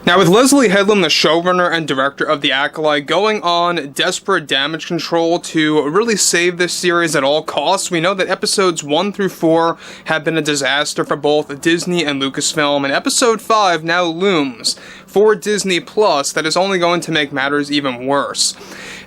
Now, with Leslye Headland, the showrunner and director of The Acolyte, going on desperate damage control to really save this series at all costs, we know that episodes 1 through 4 have been a disaster for both Disney and Lucasfilm, and episode 5 now looms for Disney Plus that is only going to make matters even worse.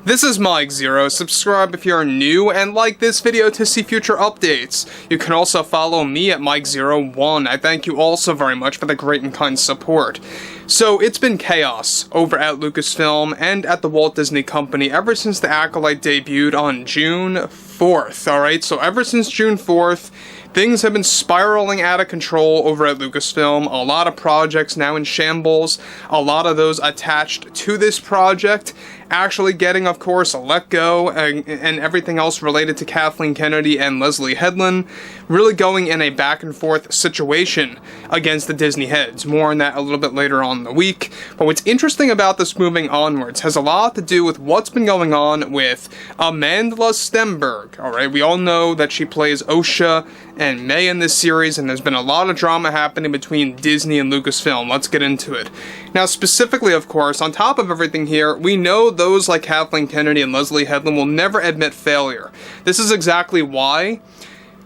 This is Mike Zero. Subscribe if you're new and like this video to see future updates. You can also follow me at Mike01. I thank you all so very much for the great and kind support. So it's been chaos over at Lucasfilm and at the Walt Disney Company ever since The Acolyte debuted on June 4th, alright? So ever since June 4th, things have been spiraling out of control over at Lucasfilm. A lot of projects now in shambles. A lot of those attached to this project actually getting, of course, a let go and everything else related to Kathleen Kennedy and Leslye Headland, really going in a back and forth situation against the Disney heads. More on that a little bit later on in the week. But what's interesting about this moving onwards has a lot to do with what's been going on with Amandla Stenberg. Alright, we all know that she plays Osha and Mae in this series, and there's been a lot of drama happening between Disney and Lucasfilm. Let's get into it. Now, specifically, of course, on top of everything here, we know those like Kathleen Kennedy and Leslye Headland will never admit failure. This is exactly why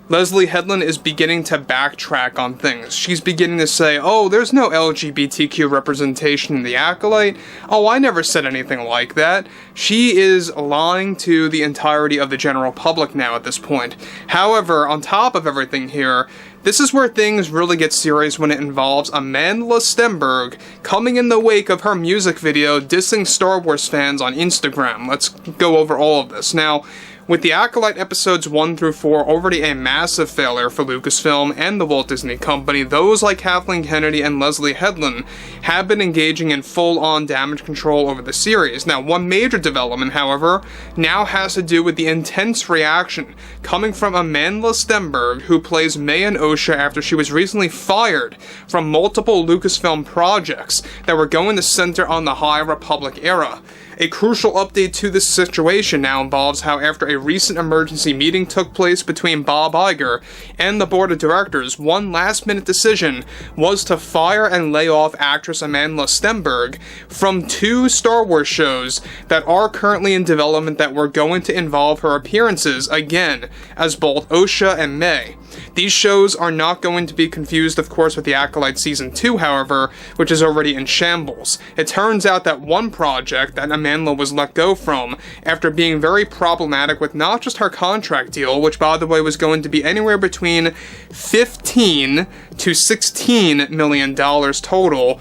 Leslye Headland is beginning to backtrack on things. She's beginning to say, oh, there's no LGBTQ representation in The Acolyte. Oh, I never said anything like that. She is lying to the entirety of the general public now at this point. However, on top of everything here, this is where things really get serious when it involves Amandla Stenberg coming in the wake of her music video dissing Star Wars fans on Instagram. Let's go over all of this. Now, with The Acolyte episodes 1 through 4 already a massive failure for Lucasfilm and the Walt Disney Company, those like Kathleen Kennedy and Leslye Headland have been engaging in full-on damage control over the series. Now, one major development, however, now has to do with the intense reaction coming from Amandla Stenberg, who plays Mae and Osha after she was recently fired from multiple Lucasfilm projects that were going to center on the High Republic era. A crucial update to this situation now involves how after a recent emergency meeting took place between Bob Iger and the board of directors, one last-minute decision was to fire and lay off actress Amandla Stenberg from 2 Star Wars shows that are currently in development that were going to involve her appearances again as both Osha and Mae. These shows are not going to be confused, of course, with The Acolyte Season 2, however, which is already in shambles. It turns out that one project that Amandla was let go from, after being very problematic with not just her contract deal, which, by the way, was going to be anywhere between $15 to $16 million total,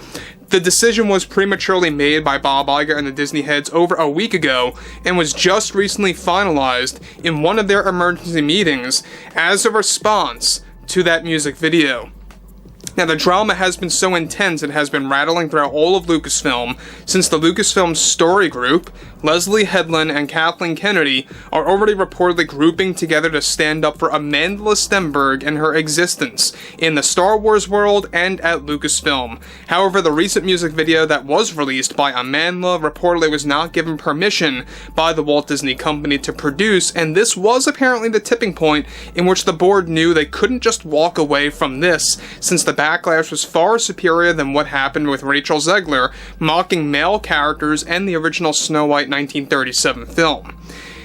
the decision was prematurely made by Bob Iger and the Disney heads over a week ago and was just recently finalized in one of their emergency meetings as a response to that music video. Now, the drama has been so intense it has been rattling throughout all of Lucasfilm since the Lucasfilm story group, Leslye Headland and Kathleen Kennedy, are already reportedly grouping together to stand up for Amandla Stenberg and her existence in the Star Wars world and at Lucasfilm. However, the recent music video that was released by Amandla reportedly was not given permission by the Walt Disney Company to produce, and this was apparently the tipping point in which the board knew they couldn't just walk away from this, since the backlash was far superior than what happened with Rachel Zegler mocking male characters and the original Snow White 1937 film.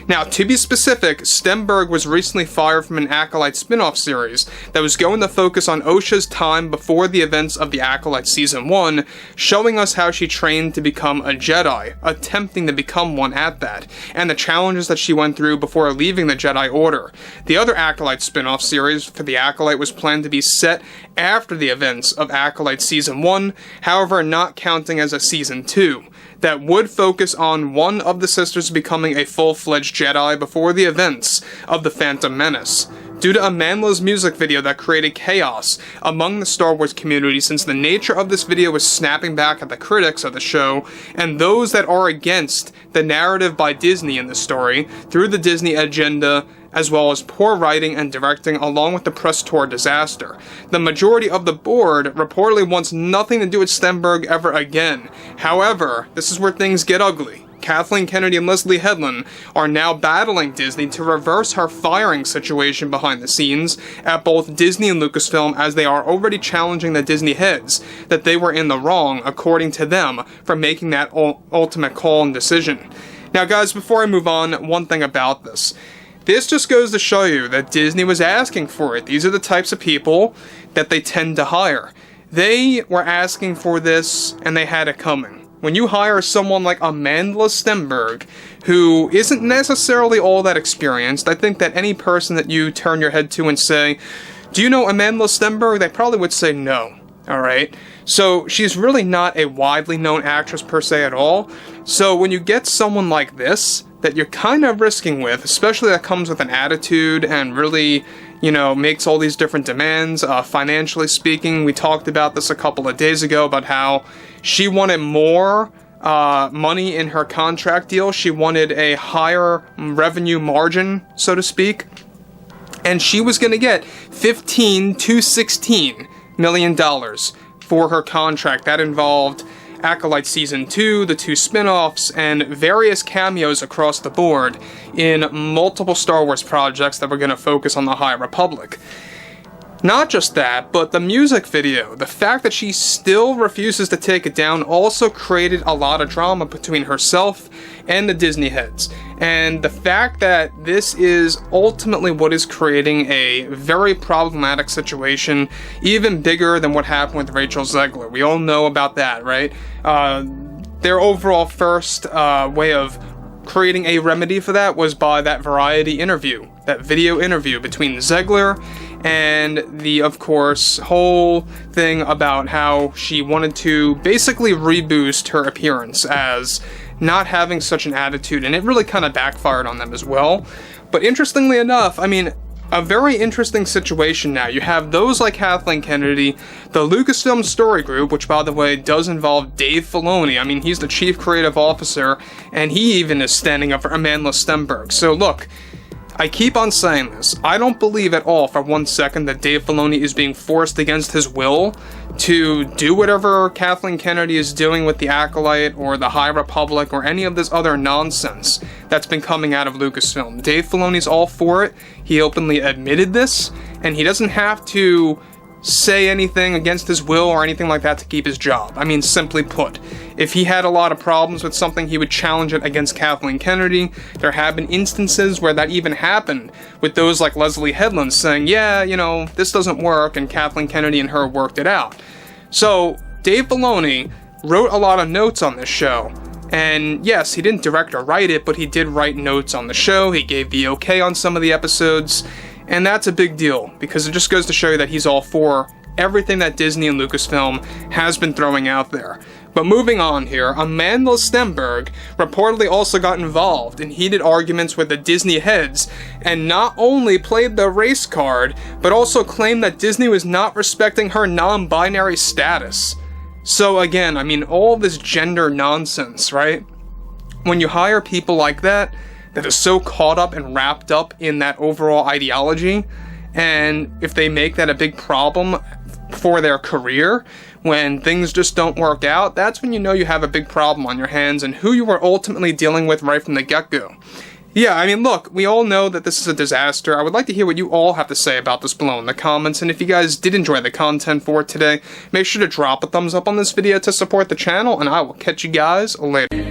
Now, to be specific, Stenberg was recently fired from an Acolyte spin-off series that was going to focus on Osha's time before the events of The Acolyte Season 1, showing us how she trained to become a Jedi, attempting to become one at that, and the challenges that she went through before leaving the Jedi Order. The other Acolyte spin-off series for The Acolyte was planned to be set after the events of Acolyte Season 1, however not counting as a Season 2. That would focus on one of the sisters becoming a full-fledged Jedi before the events of The Phantom Menace. Due to Amandla's music video that created chaos among the Star Wars community, since the nature of this video was snapping back at the critics of the show and those that are against the narrative by Disney in the story through the Disney agenda, as well as poor writing and directing along with the press tour disaster. The majority of the board reportedly wants nothing to do with Stenberg ever again. However, this is where things get ugly. Kathleen Kennedy and Leslye Headland are now battling Disney to reverse her firing situation behind the scenes at both Disney and Lucasfilm, as they are already challenging the Disney heads that they were in the wrong, according to them, for making that ultimate call and decision. Now guys, before I move on, one thing about this. This just goes to show you that Disney was asking for it. These are the types of people that they tend to hire. They were asking for this, and they had it coming. When you hire someone like Amandla Stenberg, who isn't necessarily all that experienced, I think that any person that you turn your head to and say, "Do you know Amandla Stenberg?" they probably would say no. Alright? So, she's really not a widely known actress per se at all. So, when you get someone like this, that you're kind of risking with, especially that comes with an attitude and really, you know, makes all these different demands, financially speaking. We talked about this a couple of days ago about how she wanted more money in her contract deal. She wanted a higher revenue margin, so to speak. And she was going to get $15 to $16 million for her contract. That involved Acolyte Season 2, the 2 spin-offs, and various cameos across the board in multiple Star Wars projects that were going to focus on the High Republic. Not just that, but the music video, the fact that she still refuses to take it down, also created a lot of drama between herself and the Disney heads. And the fact that this is ultimately what is creating a very problematic situation, even bigger than what happened with Rachel Zegler. We all know about that, right? Their overall first way of creating a remedy for that was by that Variety interview, that video interview between Zegler and the, of course, whole thing about how she wanted to basically reboost her appearance as not having such an attitude, and it really kind of backfired on them as well. But interestingly enough, I mean, a very interesting situation now. You have those like Kathleen Kennedy, the Lucasfilm Story Group, which by the way does involve Dave Filoni. I mean, he's the chief creative officer, and he even is standing up for Amandla Stenberg. So look, I keep on saying this. I don't believe at all for 1 second that Dave Filoni is being forced against his will to do whatever Kathleen Kennedy is doing with the Acolyte or the High Republic or any of this other nonsense that's been coming out of Lucasfilm. Dave Filoni's all for it. He openly admitted this, and he doesn't have to say anything against his will or anything like that to keep his job. I mean, simply put, if he had a lot of problems with something, he would challenge it against Kathleen Kennedy. There have been instances where that even happened with those like Leslye Headland saying, yeah, you know, this doesn't work, and Kathleen Kennedy and her worked it out. So, Dave Filoni wrote a lot of notes on this show. And yes, he didn't direct or write it, but he did write notes on the show. He gave the okay on some of the episodes. And that's a big deal, because it just goes to show you that he's all for everything that Disney and Lucasfilm has been throwing out there. But moving on here, Amandla Stenberg reportedly also got involved in heated arguments with the Disney heads, and not only played the race card, but also claimed that Disney was not respecting her non-binary status. So again, I mean, all this gender nonsense, right? When you hire people like that are so caught up and wrapped up in that overall ideology, and if they make that a big problem for their career, when things just don't work out, that's when you know you have a big problem on your hands and who you are ultimately dealing with right from the get-go. Yeah, I mean, look, we all know that this is a disaster. I would like to hear what you all have to say about this below in the comments, and if you guys did enjoy the content for today, make sure to drop a thumbs up on this video to support the channel, and I will catch you guys later.